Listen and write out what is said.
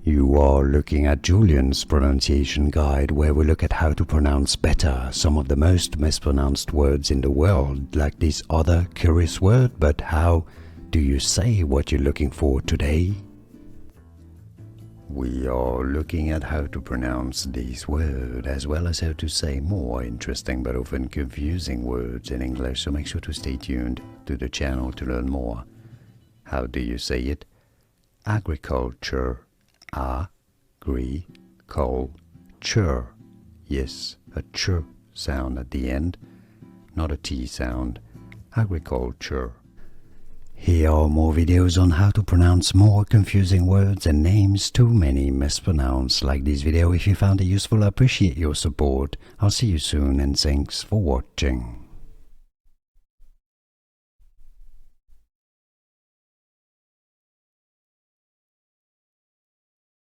You are looking at Julian's pronunciation guide, where we look at how to pronounce better some of the most mispronounced words in the world, like this other curious word. But how do you say what you're looking for today? We are looking at how to pronounce this word, as well as how to say more interesting but often confusing words in English, so make sure to stay tuned to the channel to learn more. How do you say it? Agriculture. Agriculture. Yes, a ch sound at the end, not a t sound. Agriculture. Here are more videos on how to pronounce more confusing words and names too many mispronounced. Like this video if you found it useful. I appreciate your support. I'll see you soon and thanks for watching.